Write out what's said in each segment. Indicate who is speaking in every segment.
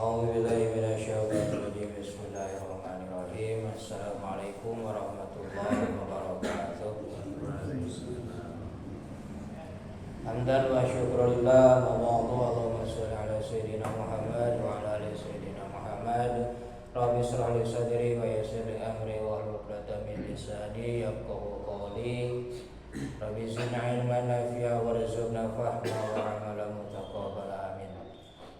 Speaker 1: A'udzubillahiminasyaitonirrajim. Bismillahirrahmanirrahim. Assalamualaikum warahmatullahi wabarakatuh. Hamdan wa syukrulillah wa Allahumma sholli ala sayyidina Muhammad wa ala ali sayyidina Muhammad. Rabbi shrah li sadri wa yassir li amri wa hlul 'uqdatam min lisani yafqahu qawli. Rabbi zidna ilman nafi'a warzuqna fahma wa amalan mutaqabbala. Amin.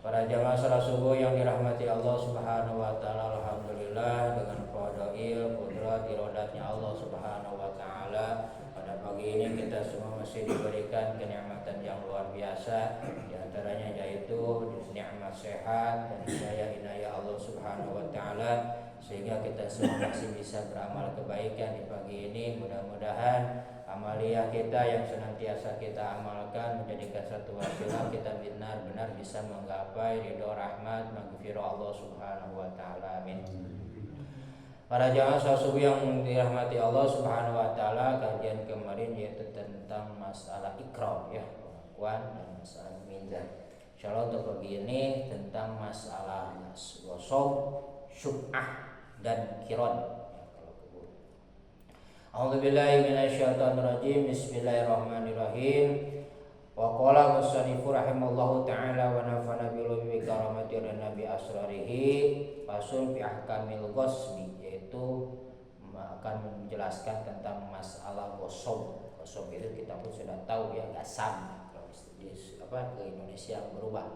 Speaker 1: Para jamaah salat subuh yang dirahmati Allah Subhanahu wa taala, alhamdulillah dengan fadail qudrat iradatnya Allah Subhanahu wa taala, pada pagi ini kita semua masih diberikan kenikmatan yang luar biasa, di antaranya yaitu nikmat sehat dan hidayah Allah Subhanahu wa taala, sehingga kita semua masih bisa beramal kebaikan di pagi ini. Mudah-mudahan amaliyah kita yang senantiasa kita amalkan menjadikan satu wasilah kita benar-benar bisa menggapai ridho rahmat maghfirah Allah Subhanahu wa taala. Amin. Para jamaah salat subuh yang dirahmati Allah Subhanahu wa taala, kajian kemarin yaitu tentang masalah ikrar ya, pengakuan dan masalah mizan. Insyaallah untuk pagi ini tentang masalah gosok, syub'ah dan kiron. A'udzubillahi minasyaitonirrajim. Bismillahirrahmanirrahim. Wa qala musannifu rahimallahu ta'ala wa nafa'ana bihi karamati nabi asrarihi fasun fi ahkamil ghasbi, yaitu akan menjelaskan tentang masalah gosok. Gosok itu kita pun sudah tahu ya, gasam kalau ke Indonesia berubah.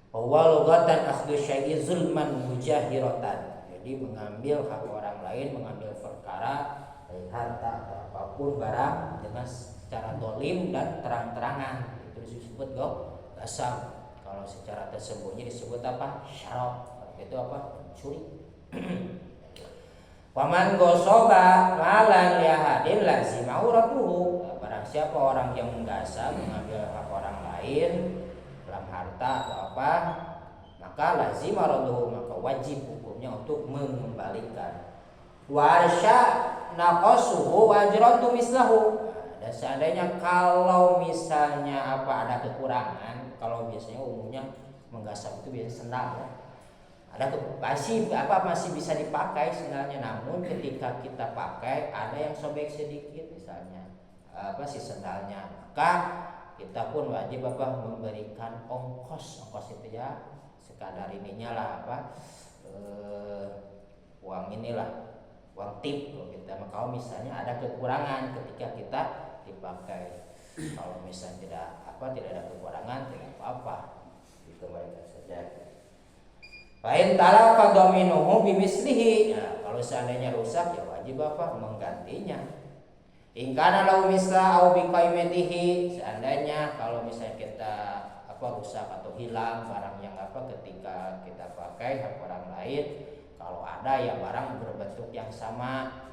Speaker 1: Wa lughatan akhdhu syai'i zulman mujahiratan, jadi mengambil hak orang lain, mengambil perkara harta atau apapun barang dengan secara dolim dan terang-terangan, itu disebut gasam. Kalau secara tersembunyi disebut apa? Syarab. Itu apa? Curi. Waman gosoba malan lihadin lazim auratuhu, barang siapa orang yang menggasam, mengambil hak orang lain dalam harta atau apa, maka lazim auratuhu, maka wajib hukumnya untuk mengembalikan. Warsya naqasuhu wajratu mislahu. Dan seandainya kalau misalnya ada kekurangan, kalau biasanya umumnya menggasam itu biasanya sendal ya. Masih bisa dipakai sendalnya, namun ketika kita pakai ada yang sobek sedikit misalnya si sendalnya, maka kita pun wajib memberikan ongkos itu ya, sekadar ininya lah uang inilah, uang tip kalau kita. Kalau misalnya ada kekurangan ketika kita dipakai, kalau misalnya tidak ada kekurangan, tidak apa-apa, dikembalikan saja. Fa'in talafa dhaminuhu bimislihi, ya, kalau seandainya rusak ya wajib menggantinya. In kana lahu misla au biqaimatihi, seandainya kalau misalnya kita rusak atau hilang barang yang ketika kita pakai hak orang lain, kalau ada ya barang berbentuk yang sama,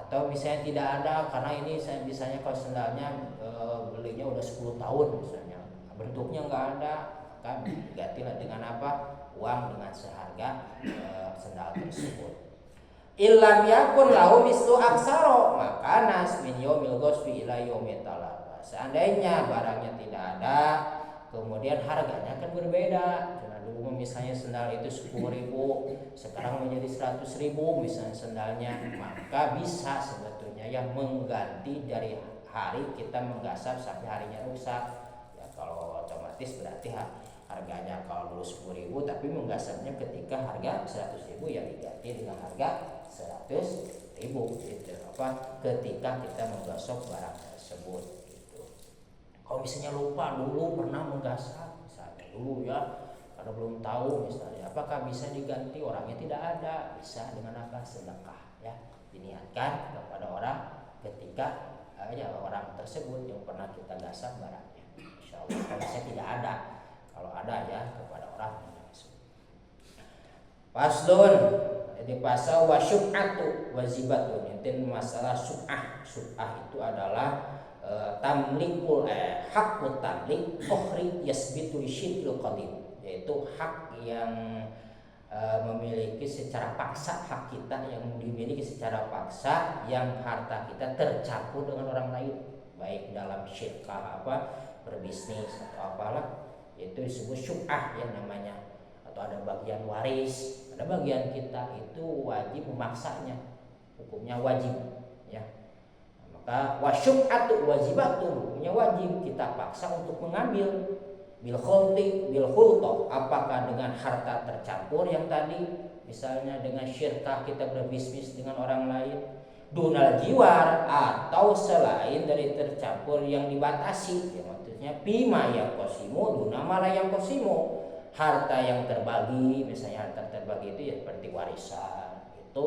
Speaker 1: atau misalnya tidak ada, karena ini misalnya kalau sendalnya belinya udah 10 tahun misalnya, bentuknya nggak ada, maka gantilah dengan uang dengan seharga sendal tersebut. Illam yakun lahu mislu aksaro, maka nas min yaumil ghasbi ila yaumit talaq. Seandainya barangnya tidak ada, kemudian harganya akan berbeda. Dulu misalnya sendal itu 10.000, sekarang menjadi 100.000 misalnya sendalnya, maka bisa sebetulnya yang mengganti dari hari kita menggasap sampai harinya rusak ya. Kalau otomatis berarti harganya kalau dulu 10.000 tapi menggasapnya ketika harga 100.000, ya diganti dengan harga 100.000 gitu ketika kita menggasap barang tersebut gitu. Kalau misalnya lupa dulu pernah menggasap misalnya dulu ya, kalau belum tahu misalnya, apakah bisa diganti? Orangnya tidak ada, bisa dengan sedekah ya, diniatkan kepada orang ketika orang tersebut yang pernah kita gasap barangnya. Insyaallah kalau saya tidak ada, kalau ada ya kepada orang tersebut. Faslun, jadi pasal wa syub'atu wajibatun. Itu masalah syub'ah. Syub'ah itu adalah tamlikul hakut tamlik ukhri yasbitu syidul qadim, yaitu hak yang memiliki secara paksa, hak kita yang dimiliki secara paksa, yang harta kita tercampur dengan orang lain, baik dalam syirkah berbisnis atau apalah, itu disebut syub'ah yang namanya, atau ada bagian waris, ada bagian kita, itu wajib memaksanya, hukumnya wajib ya. Maka wasyub'atu wajibatun, hukumnya wajib kita paksa untuk mengambil. Bil khulti bil khultoh, apakah dengan harta tercampur yang tadi, misalnya dengan syirkah kita berbisnis dengan orang lain, dunal jiwar, atau selain dari tercampur yang dibatasi, ya maksudnya bima yang kosimu duna mala yang kosimu, harta yang terbagi, misalnya harta terbagi itu ya seperti warisan, itu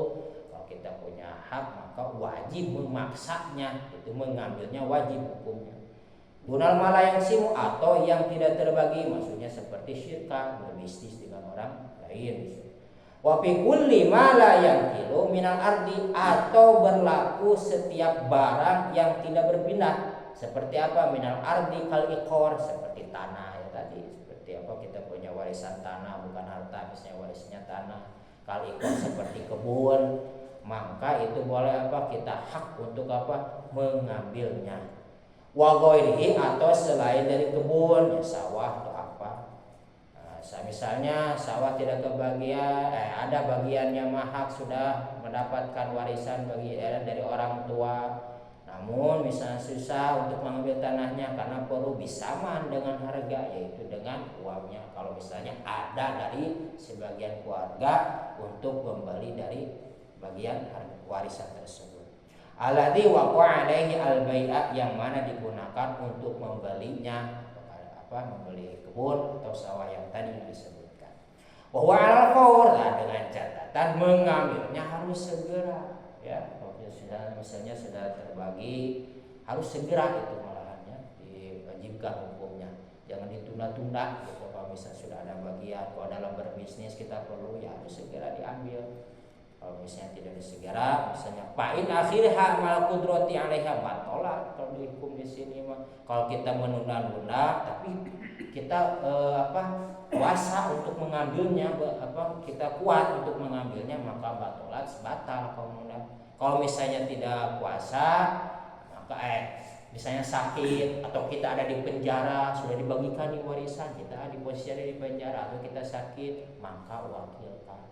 Speaker 1: kalau kita punya hak maka wajib memaksanya, itu mengambilnya wajib hukumnya. Dunal mala yang simu, atau yang tidak terbagi, maksudnya seperti syirkah, berbisnis dengan orang lain. Wa fi kulli ma la yanqilu minal ardi, atau berlaku setiap barang yang tidak berpindah. Seperti apa? Minal ardi kal iqor, seperti tanah ya tadi. Seperti apa? Kita punya warisan tanah, bukan harta, misalnya warisnya tanah. Kal iqor seperti kebun, maka itu boleh apa? Kita hak untuk apa? Mengambilnya. Wa ghairihi, atau selain dari kebun, ya sawah atau apa. Misalnya sawah tidak kebagian, ada bagiannya mahak, sudah mendapatkan warisan bagian dari orang tua, namun misalnya susah untuk mengambil tanahnya karena perlu bisaman dengan harga, yaitu dengan uangnya. Kalau misalnya ada dari sebagian keluarga untuk membeli dari bagian warisan tersebut. Alladzi waqa'a alaihi al-bai'a, yang mana digunakan untuk membelinya, membeli kebun atau sawah yang tadi disebutkan. Wa huwa 'alal fawr, dengan catatan mengambilnya harus segera ya. Kalau misalnya sudah terbagi harus segera, itu malahannya diwajibkan hukumnya. Jangan ditunda-tunda gitu. Kalau misalnya sudah ada bagian, kalau dalam berbisnis kita perlu ya harus segera diambil. Kalau misalnya tidak disegera, misalnya fa'in akhirha mal qudrati 'alaiha batola, kalau dihukum di sini mah. Kalau kita menunda-nunda tapi kita kuasa untuk mengambilnya, kita kuat untuk mengambilnya, maka batolat batal kalau menunda. Kalau misalnya tidak puasa, maka misalnya sakit atau kita ada di penjara, sudah dibagikan di warisan, kita di posisi ada di penjara atau kita sakit, maka wakilkan.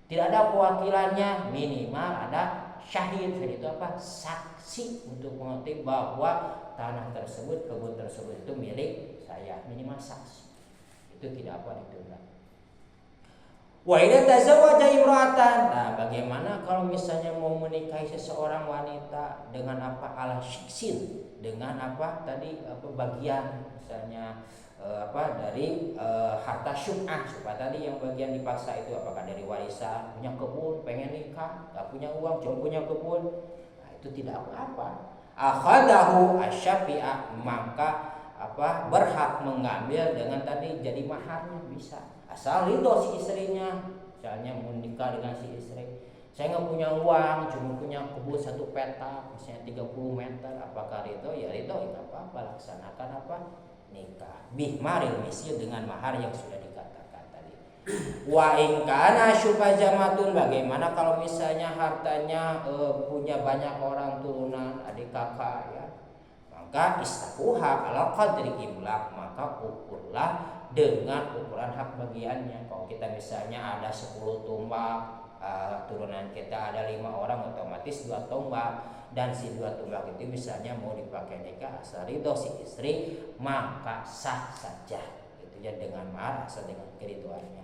Speaker 1: Tidak ada pewakilannya, minimal ada syahid. Syahid itu apa? Saksi untuk mengetahui bahwa tanah tersebut, kebun tersebut itu milik saya, minimal saksi. Itu tidak apa ditunda. Wa idza tazawwaja imra'atan, nah bagaimana kalau misalnya mau menikahi seseorang wanita dengan apa? Ala syiksin, dengan apa tadi, bagian misalnya dari harta syub'ah, supaya tadi yang bagian dipaksa itu apakah dari warisan, punya kebun pengen nikah, gak punya uang cuma punya kebun, nah itu tidak apa-apa. Akhadahu asyafi'ah, maka berhak mengambil dengan tadi jadi maharnya, bisa asal ridho si istrinya. Misalnya mau nikah dengan si istri, saya nggak punya uang, cuma punya kebun 1 petak, misalnya 30 meter, apakah ridho? Ya ridho, nggak apa-apa, laksanakan nikah bihmaril misli, dengan mahar yang sudah dikatakan tadi. Wa in kana syubajamatun, bagaimana kalau misalnya hartanya punya banyak orang turunan, adik kakak ya, maka istaquha ala qadri imlak, maka ukurlah dengan ukuran hak bagiannya. Kalau kita misalnya ada 10 tombak, turunan kita ada 5 orang, otomatis 2 tombak, dan si 2 tombak itu misalnya mau dipakai nikah asal ridho si istri, maka sah saja itu ya, dengan mahar asal dengan keridoannya.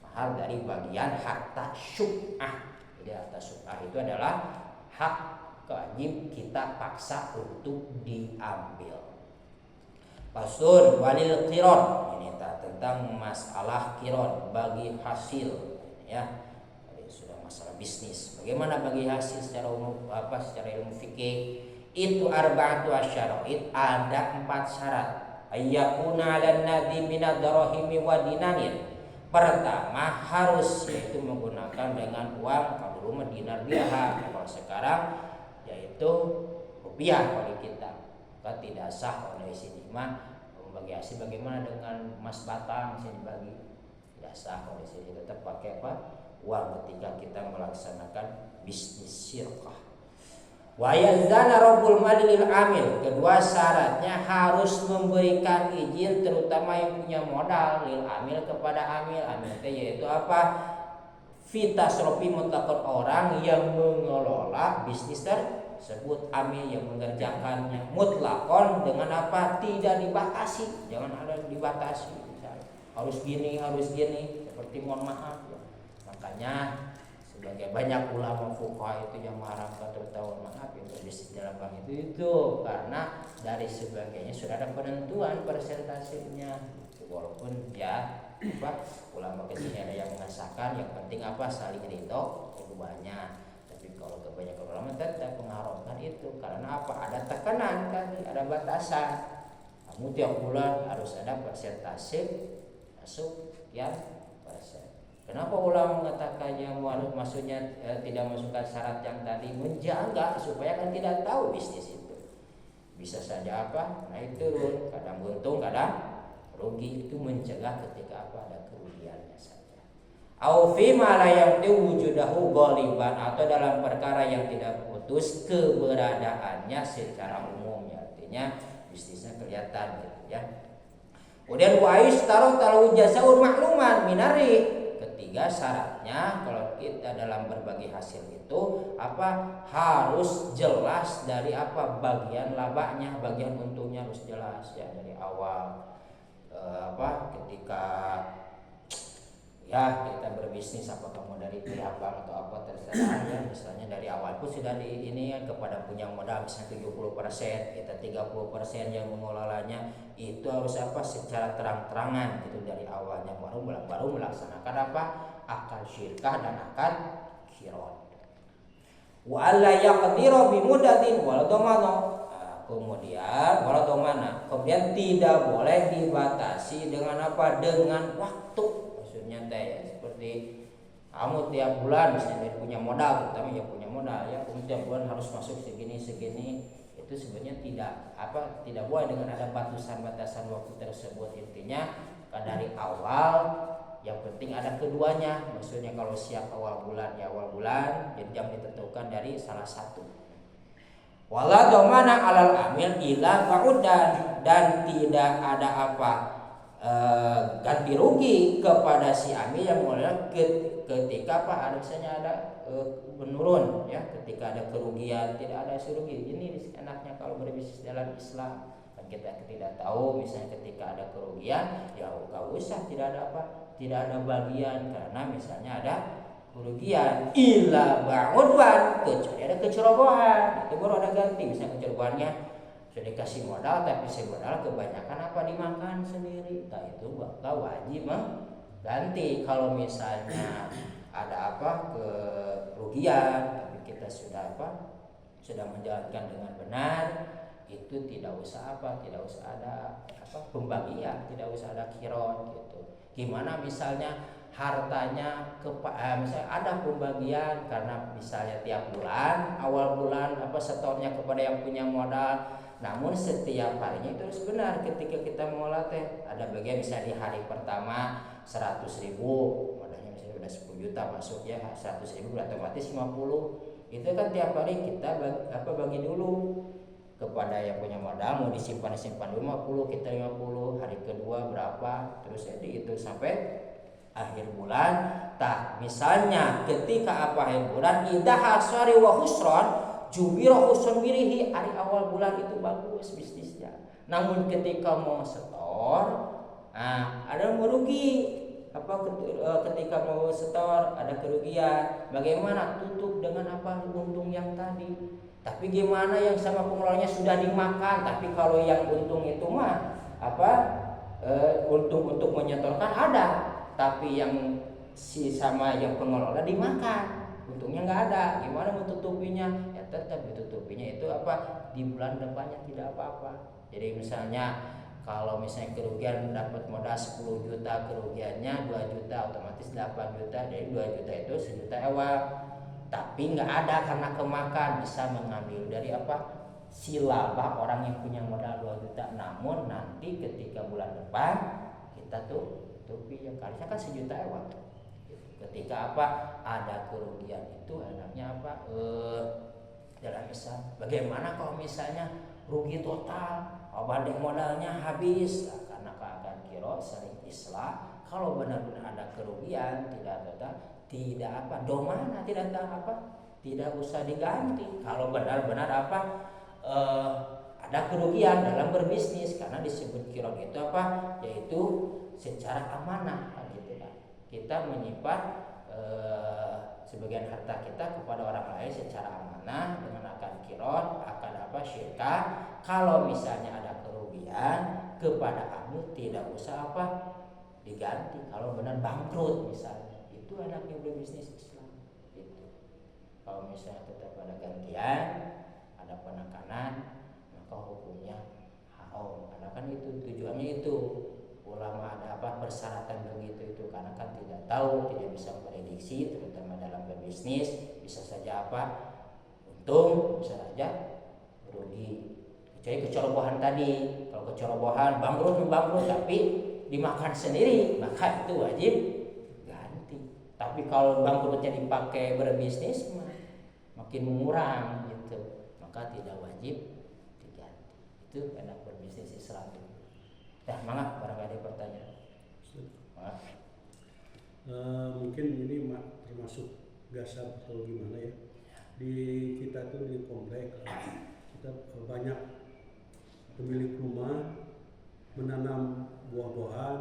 Speaker 1: Mahar dari bagian harta syub'ah. Jadi harta syub'ah itu adalah hak wajib kita paksa untuk diambil. Fasun walil qiron, ini tentang masalah qiron, bagi hasil ya. Sudah masalah bisnis. Bagaimana bagi hasil secara umum, secara ilmu fikih? Itu arba'atu asyarait, ada 4 syarat. Ayyakuna 'alan nadi minad darahimi wa dinanin. Pertama harus, yaitu menggunakan dengan uang, kalau dulu mah dinar dirham, kalau sekarang yaitu rupiah kalau kita. Maka tidak sah oleh sini mah membagi hasil. Bagaimana dengan emas batang bisa dibagi? Tidak sah oleh sini, tetap pakai uang ketika kita melaksanakan bisnis syirkah. Wa yazana rabbul mali lil amil. Kedua syaratnya harus memberikan izin terutama yang punya modal lil amil kepada amil. Amil itu yaitu apa? Fitasrofi mutlakon, orang yang mengelola bisnis tersebut. Amil yang mengerjakannya mutlakon dengan apa? Tidak dibatasi. Jangan ada dibatasi. Harus gini seperti mohon maaf ya. Makanya sebagai banyak ulama fuqaha itu yang mengharapkan terutama maaf yang berbisnis dalam bank itu karena dari sebagainya sudah ada penentuan persentasenya gitu. Walaupun ya apa ulama kesini ada yang mengesahkan yang penting apa saling ridho keduanya, tapi kalau kebanyakan ulama tetap mengharamkan itu karena apa? Ada tekanan tadi, ada batasan. Kamu tiap bulan harus ada persentase masuk ya persen. Kenapa ulama mengatakannya maksudnya tidak masukkan syarat yang tadi? Menjaga supaya kan tidak tahu bisnis itu. Bisa saja apa? Naik turun, kadang untung, kadang rugi, itu mencegah ketika apa? Ada kerugiannya saja. Au fi ma la yaqdi wujudahu ghaliban, atau dalam perkara yang tidak putus keberadaannya secara umum ya. Artinya bisnisnya kelihatan gitu ya. Kemudian wa istarat al jazaa'ul makluman minari. Ketiga syaratnya kalau kita dalam berbagi hasil itu apa? Harus jelas dari apa? Bagian labanya, bagian untungnya harus jelas ya dari awal. Ketika ya kita berbisnis apakah mau dari pihak bank atau apa terserah ya, misalnya dari awal pun sudah di ini ya, kepada punya modal misalnya 70%, kita 30% yang mengelolanya, itu harus apa? Secara terang-terangan gitu dari awalnya, baru melaksanakan apa? Akad syirkah dan akad qiron. Wa alla yaqdiru bi mudatin wal dhamana. Kemudian tidak boleh dibatasi dengan apa? Dengan waktu. Maksudnya teh seperti kamu tiap bulan misalnya punya modal, terutama ya punya modal ya, tiap bulan harus masuk segini, itu sebenarnya tidak boleh dengan ada batasan waktu tersebut. Intinya dari awal yang penting ada keduanya. Maksudnya kalau siap awal bulan ya awal bulan, jadi jam ditentukan dari salah satu. Wala domana alal amil ila ba'udan, dan tidak ada apa ganti rugi kepada si amil yang mulai ketika apa ada misalnya ada menurun ya, ketika ada kerugian, tidak ada rugi. Ini enaknya kalau berbisnis dalam Islam kan kita tidak tahu misalnya ketika ada kerugian ya enggak usah, tidak ada bagian karena misalnya ada kerugian illa ba'udwan, kecuali ada kecerobohan, itu baru ada ganti. Misalnya kecerobohannya sudah dikasih modal tapi si modal kebanyakan apa dimakan sendiri, nah itu bakal wajib mengganti. Kalau misalnya ada apa kerugian tapi kita sudah menjalankan dengan benar, itu tidak usah ada pembagian, tidak usah ada qiron gitu. Gimana misalnya hartanya misalnya ada pembagian karena misalnya tiap bulan awal bulan setornya kepada yang punya modal, namun setiap harinya itu harus benar. Ketika kita mengolah ada bagian misalnya di hari pertama 100.000 modalnya misalnya udah 10 juta masuk ya, 100.000 otomatis 50, itu kan tiap hari kita bagi dulu kepada yang punya modal, mau disimpan 50, kita 50, hari kedua berapa, terus jadi itu sampai akhir bulan. Misalnya ketika akhir bulan idah hasari wa husron jubiro husron birihi, hari awal bulan itu bagus bisnisnya, namun ketika mau setor ada merugi ketika mau setor ada kerugian, bagaimana? Tutup dengan untung yang tadi. Tapi gimana yang sama pengelolanya sudah dimakan, tapi kalau yang untung itu untung untuk menyetorkan ada, tapi yang sama yang pengelola dimakan, untungnya nggak ada. Gimana menutupinya? Ya tetap ditutupinya itu di bulan depannya tidak apa-apa. Jadi misalnya kalau misalnya kerugian dapat modal 10 juta, kerugiannya 2 juta, otomatis 8 juta, jadi 2 juta itu 1 juta awal. Tapi nggak ada karena kemakan, bisa mengambil dari si laba orang yang punya modal 2 juta. Namun nanti ketika bulan depan kita tutupi yang kalinya kan 1 juta awal. Ketika ada kerugian itu enaknya dalam Islam. Bagaimana kalau misalnya rugi total, balik modalnya habis, karena keadaan kiro sering islah. Kalau benar-benar ada kerugian, tidak total, tidak apa, domana, tidak tidak usah diganti. Kalau benar-benar ada kerugian dalam berbisnis, karena disebut kiro itu yaitu secara amanah, gitu kan. Kita menyimpan sebagian harta kita kepada orang lain secara amanah dengan akan kirot, akan syirka. Kalau misalnya ada kerugian kepada kamu, tidak usah diganti. Kalau benar bangkrut misalnya, itu anaknya berbisnis Islam gitu. Kalau misalnya tetap ada gantian, ada penekanan, maka hukumnya haram. Karena kan itu tujuannya itu. Ulama ada persyaratan begitu itu, karena kan tidak tahu, tidak bisa prediksi, terutama dalam berbisnis, bisa saja untung, bisa saja rugi. Kecuali kecerobohan tadi. Kalau kecerobohan bangkrut tapi dimakan sendiri, maka itu wajib ganti. Tapi kalau bangkrutnya dipakai berbisnis, makin mengurang gitu, maka tidak wajib diganti. Itu anak berbisnis Islam. Mangga barangkali ada pertanyaan.
Speaker 2: Mungkin ini termasuk gasab atau gimana ya? Di kita tuh di komplek kita banyak pemilik rumah menanam buah-buahan,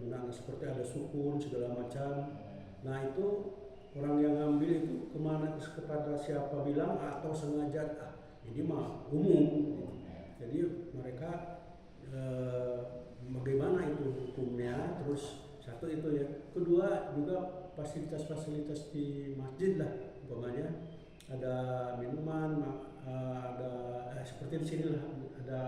Speaker 2: menanam seperti ada sukun segala macam. Nah itu orang yang ngambil itu kemana, kepada siapa bilang atau sengaja? Ini mah umum. Jadi mereka bagaimana itu hukumnya? Terus satu itu ya, kedua juga fasilitas-fasilitas di masjid lah, umpamanya ada minuman, ada seperti di sini lah, ada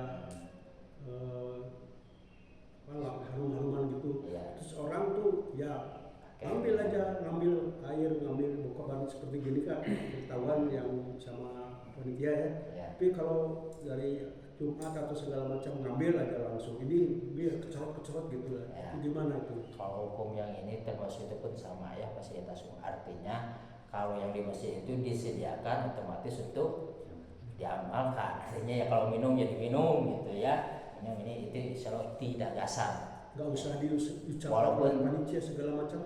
Speaker 2: harum-haruman gitu. Terus orang tuh ya ngambil air, ngambil buka ban seperti gini kan, ketahuan yang sama panitia ya. Tapi kalau dari Jumat atau segala macam ngambil aja langsung, ini biar kecorot gitu lah. Itu gimana itu?
Speaker 1: Kalau hukum yang ini termasuk itu pun sama ya, fasilitas umum. Artinya kalau yang di masjid itu disediakan otomatis untuk diamalkan. Artinya ya kalau minum jadi minum gitu ya. Minum ini itu insya Allah tidak gasar.
Speaker 2: Gak usah diucapkan
Speaker 1: walaupun
Speaker 2: panitia segala macam.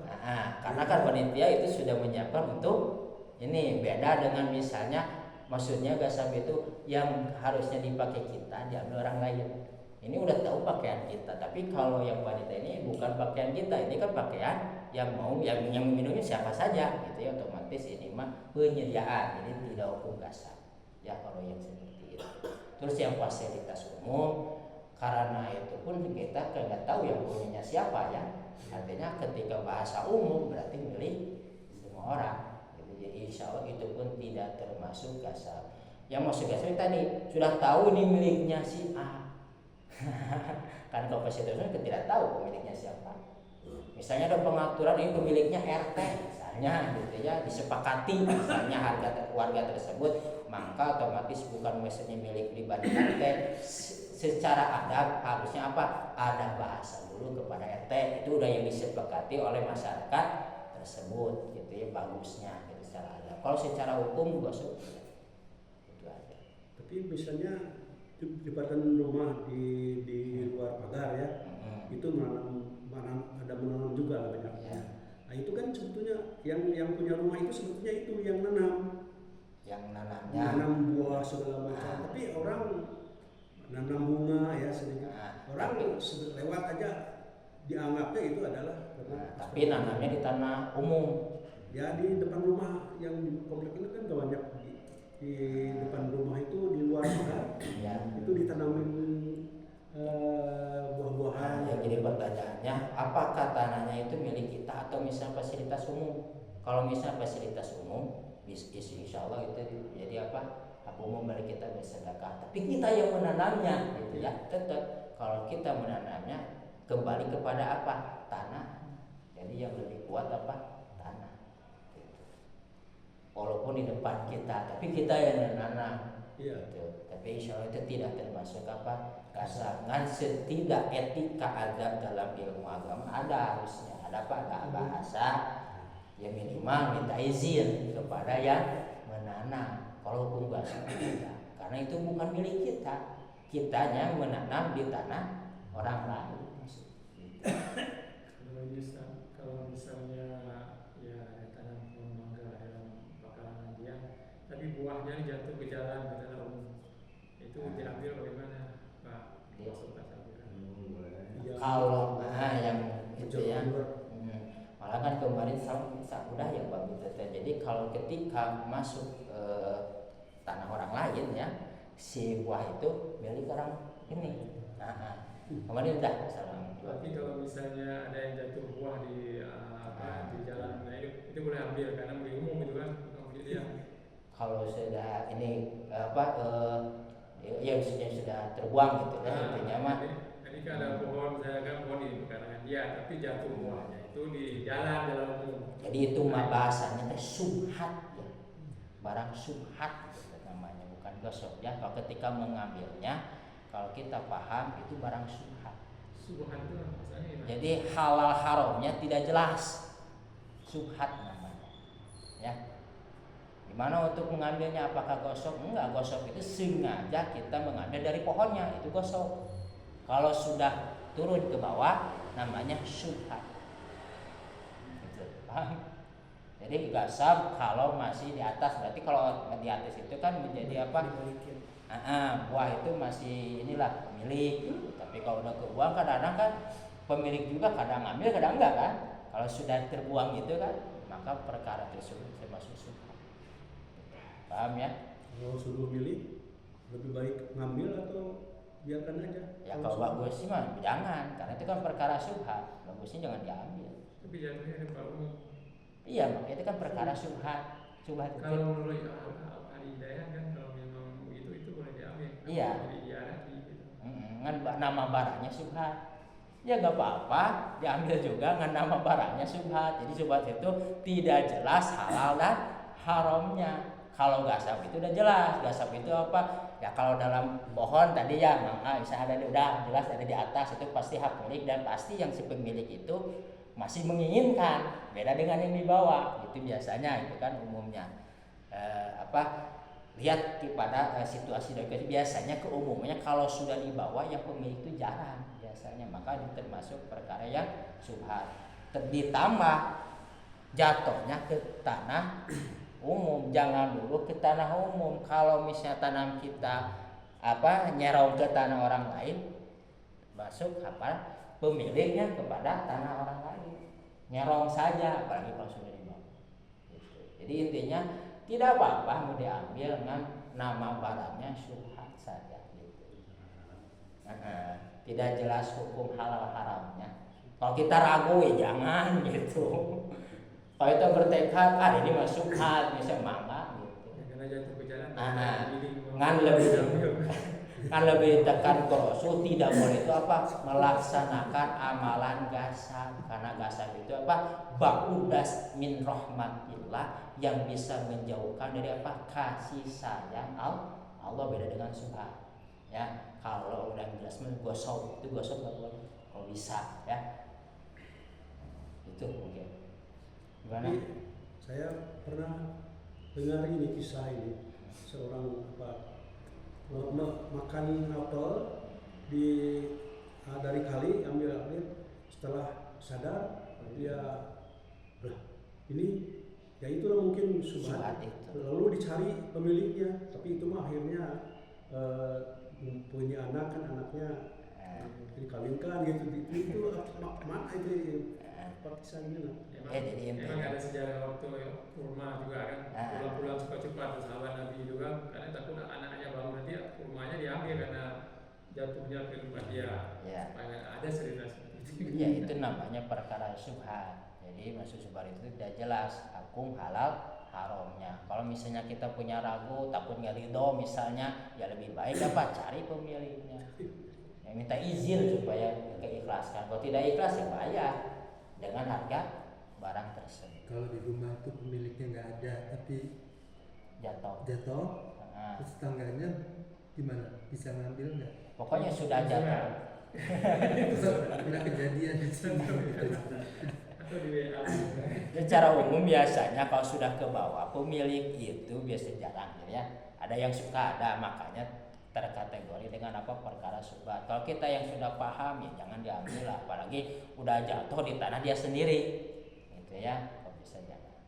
Speaker 1: Karena kan panitia itu sudah menyiapkan untuk ini, beda dengan misalnya. Maksudnya gasab itu yang harusnya dipakai kita diambil orang lain. Ini udah tahu pakaian kita, tapi kalau yang wanita ini bukan pakaian kita, ini kan pakaian yang mau yang minumnya siapa saja gitu ya, otomatis ini mah penyediaan, jadi tidak hukum gasab. Ya kalau yang seperti itu. Terus yang fasilitas umum, karena itu pun kita nggak tahu yang punyanya siapa ya. Artinya ketika bahasa umum berarti milik semua orang. Jadi insya Allah itu pun tidak termasuk gasab. Yang masuk gasab tadi sudah tahu ini miliknya si A. Kan kalau fasilitas umum tidak tahu pemiliknya siapa. Misalnya ada pengaturan ini pemiliknya RT misalnya gitu ya, disepakati misalnya harga warga tersebut, maka otomatis bukan misalnya milik pribadi RT. Secara adab harusnya ada bahasa dulu kepada RT, itu udah yang disepakati oleh masyarakat tersebut gitu ya, bagusnya gitu secara adab. Kalau secara hukum gosok itu aja.
Speaker 2: Tapi misalnya di badan rumah di luar pagar ya, itu menanam juga banyaknya.
Speaker 1: Ya.
Speaker 2: Nah itu kan sebetulnya yang punya rumah itu sebetulnya itu yang nanam.
Speaker 1: Yang nanamnya
Speaker 2: nanam buah segala macam. Tapi orang nanam bunga ya sedikit. Orang lewat aja dianggapnya itu adalah.
Speaker 1: Tapi nanamnya di tanah umum.
Speaker 2: Ya di depan rumah yang di komplek ini kan banyak di depan rumah itu di luar pagar.
Speaker 1: Ya.
Speaker 2: Itu ditanamin buah-buahan.
Speaker 1: Yang jadi pertanyaannya, apakah tanahnya itu milik kita atau misalnya fasilitas umum? Kalau misalnya fasilitas umum, insya Allah itu jadi hak umum dari kita bersedekah. Tapi kita yang menanamnya, gitu ya. Tetap kalau kita menanamnya kembali kepada tanah. Jadi yang lebih kuat tanah. Gitu. Walaupun di depan kita, tapi kita yang menanam.
Speaker 2: Iya.
Speaker 1: Gitu. Tapi insya Allah itu tidak termasuk kasangan setidak etika adab dalam ilmu agama ada harusnya ada bahasa ya minimal minta izin kepada yang menanam kalau hukum gasab tidak, karena itu bukan milik kita. Kitanya menanam di tanah orang lain.
Speaker 3: Kalau misalnya ya tanam pohon mangga dalam pekarangan dia, tapi buahnya jatuh ke jalan ke tanah umum, itu diambil bagaimana Pak? Masuk kasar.
Speaker 1: Kalau yang itu ya, malah kan kemarin udah ya Pak gitu. Jadi kalau ketika masuk tanah orang lain ya, si buah itu milik orang ini. Kemarin udah salam.
Speaker 3: Tapi kalau misalnya ada yang jatuh buah di di jalan, nah itu boleh ambil karena milik umum itu kan, milik dia.
Speaker 1: Kalau sudah ini ya sudah terbuang gitu ya intinya mah.
Speaker 3: Jadi kan ada pohon, saya kan pohon di pekarangan dia, tapi jatuh buahnya itu di jalan umum.
Speaker 1: Jadi itu mah bahasanya teh subhat ya, barang subhat gitu namanya, bukan gosok ya. Kalau ketika mengambilnya, kalau kita paham itu barang subhat.
Speaker 3: Subhat itu maksudnya.
Speaker 1: Jadi halal haramnya tidak jelas, subhat namanya. Ya. Gimana untuk mengambilnya? Apakah gosok? Enggak, gosok itu sengaja kita mengambil dari pohonnya, itu gosok. Kalau sudah turun ke bawah, namanya subhat. Gitu, paham? Jadi gasab kalau masih di atas, berarti kalau di atas itu kan menjadi apa? Buah itu masih inilah pemilik. Tapi kalau udah kebuang kadang-kadang kan pemilik juga kadang ngambil kadang enggak kan. Kalau sudah terbuang gitu kan, maka perkara tersebut termasuk subhat. Paham ya?
Speaker 2: Kalau sudah milik, lebih baik ngambil atau biarkan aja?
Speaker 1: Ya kalau bagus sih mah jangan, karena itu kan perkara subhat. Bagusnya jangan diambil.
Speaker 3: Tapi jatuhnya di Pak umum.
Speaker 1: Iya, makanya itu kan perkara subhat. Subhat itu.
Speaker 3: Kalau menurut Hidayah kan kalau memang itu boleh diambil.
Speaker 1: Iya.
Speaker 3: Jadi diarati gitu.
Speaker 1: Kan nama barangnya subhat. Ya nggak apa-apa, diambil juga dengan nama barangnya subhat. Jadi subhat itu tidak jelas halal dan haramnya. Kalau gasab itu udah jelas. Gasab itu apa? Ya kalau dalam pohon tadi ya, bisa ada udah jelas ada di atas, itu pasti hak milik dan pasti yang si pemilik itu masih menginginkan. Beda dengan yang di bawah. Itu biasanya itu kan umumnya. Lihat kepada situasi dan biasanya keumumnya kalau sudah di bawah yang pemilik itu jarang biasanya, maka termasuk perkara yang subhat. Ditambah jatuhnya ke tanah umum, jangan dulu ke tanah umum. Kalau misalnya tanam kita nyerong ke tanah orang lain, masuk pemiliknya kepada tanah orang lain, nyerong saja, apalagi kalau sudah di bawah. Gitu. Jadi intinya tidak apa-apa mau diambil dengan nama barangnya subhat saja. Gitu. Tidak jelas hukum halal haramnya. Kalau kita ragu ya jangan gitu. Kalau itu bertekad, ini mah subhat, bisa mangga gitu.
Speaker 3: Karena jatuh ke jalan.
Speaker 1: Kan lebih tekan ke Rasul, tidak boleh itu melaksanakan amalan gasab, karena gasab itu ba'udas min rahmatillah, yang bisa menjauhkan dari kasih sayang Allah. Beda dengan subhat ya. Kalau udah jelas menggosok itu gosok nggak boleh kalau bisa ya. Itu mungkin gimana?
Speaker 2: Saya pernah dengar ini kisah ini, seorang makan apel dari kali, ambil setelah sadar dia ini ya itulah mungkin subhat. Lalu dicari pemiliknya, tapi itu mah akhirnya punya anak, kan anaknya dikawinkan gitu. Itu mana itu kisahnya?
Speaker 3: Emang ada sejarah waktu kurma juga kan, pulang cepat-cepat sahabat Nabi juga, karena takut anaknya bangun nanti kurmanya diambil karena jatuhnya ke tempat dia.
Speaker 1: Ya.
Speaker 3: Ada cerita seperti itu.
Speaker 1: Ya itu namanya perkara subhat. Jadi maksud subhat itu tidak jelas hukum halal haramnya. Kalau misalnya kita punya ragu, takut nggak ridho misalnya, ya lebih baik cari pemiliknya. Ya, minta izin supaya keikhlaskan. Kalau tidak ikhlas ya bayar dengan harga barang tersebut.
Speaker 4: Kalau di rumah itu pemiliknya nggak ada tapi
Speaker 1: jatuh,
Speaker 4: terus tetangganya gimana? Bisa ngambil nggak?
Speaker 1: Pokoknya sudah jatuh.
Speaker 4: Itu pernah kejadian di sini.
Speaker 3: Atau di WA.
Speaker 1: Ya secara umum biasanya kalau sudah ke bawah pemilik itu biasa jarang ya. Ada yang suka, ada, makanya terkategori dengan apa perkara subhat. Kalau kita yang sudah paham ya jangan diambil lah, apalagi udah jatuh di tanah dia sendiri, gitu ya. Kalau bisa jangan.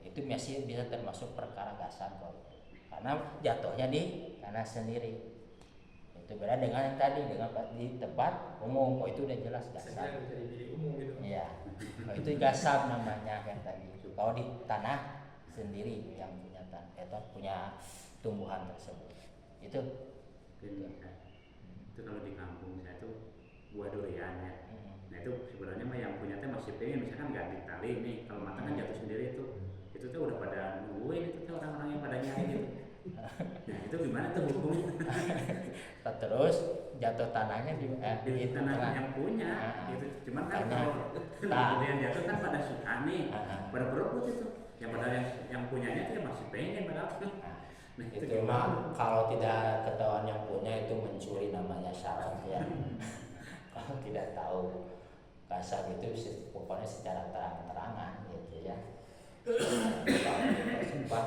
Speaker 1: Itu masih bisa termasuk perkara gasab kok, karena jatuhnya di tanah sendiri. Itu beda dengan yang tadi dengan di tempat umum. Oh itu udah jelas gasab.
Speaker 3: Saya jadi milik umum gitu.
Speaker 1: Iya. Oh, itu gasab namanya yang tadi. Kalau di tanah sendiri yang punya tanah, atau punya tumbuhan tersebut. Itu
Speaker 5: itu kalau di kampung saya tuh buah durian ya. Nah itu sebenarnya mah yang punya teh masih pengen, misalkan nggak ditali nih, kalau matang kan jatuh sendiri tuh. Itu tuh udah pada nungguin itu tuh orang-orang yang pada nyari gitu. Nah itu gimana tuh hukumnya?
Speaker 1: Terus jatuh tanahnya di
Speaker 5: Tanah yang punya gitu. Cuman kan kalau durian jatuh kan pada suka nih, pada berebut itu. Yang padahal yang punyanya dia masih pengen padahal. Nah,
Speaker 1: itu memang kalau tidak ketahuan yang punya itu mencuri namanya syarat ya. Kalau tidak tahu kasar itu pokoknya secara terang-terangan gitu ya. Kalau kita sempat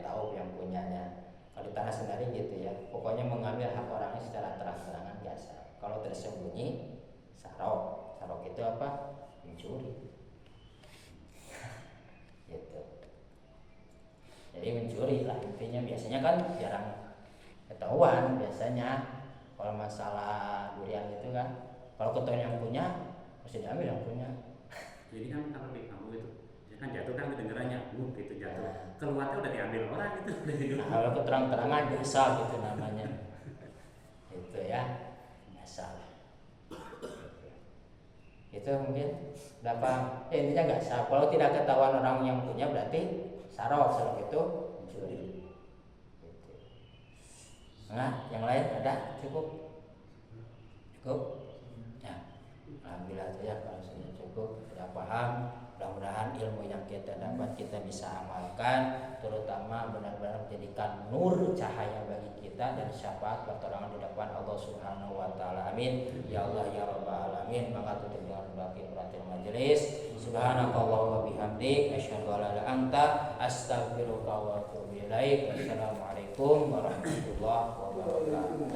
Speaker 1: tahu yang punyanya, kalau di tanah sendiri gitu ya, pokoknya mengambil hak orangnya secara terang-terangan biasa. Kalau tersembunyi sarok, sarok itu apa? Mencuri. Gitu. Jadi mencuri lah intinya, biasanya kan jarang ketahuan biasanya kalau masalah durian itu kan. Kalau ketahuan yang punya mesti diambil yang punya.
Speaker 5: Jadi kan kalau di kampung itu kan jatuh kan kedengerannya gitu jatuh. Keluarnya udah diambil orang itu.
Speaker 1: Nah, kalau keterang-terangan biasa gitu namanya. Itu ya, biasa. Itu mungkin berapa? Intinya nggak sah. Kalau tidak ketahuan orang yang punya berarti sarok. Sarok itu mencuri. Gitu. Nah, yang lain ada? Cukup? Cukup? Ya, alhamdulillah ya kalau sudah cukup, sudah paham. Mudah-mudahan ilmu yang kita dapat kita bisa amalkan, terutama benar-benar menjadikan nur cahaya bagi kita dan syafaat pertolongan di depan Allah Subhanahu wa taala. Amin. Ya Allah ya rabbal alamin. Maka tutup dengan berakhir majelis. Subhanakallah wa bihamdik asyhadu an la ilaha illa anta astaghfiruka wa atubu ilaik. Wassalamualaikum warahmatullahi wabarakatuh.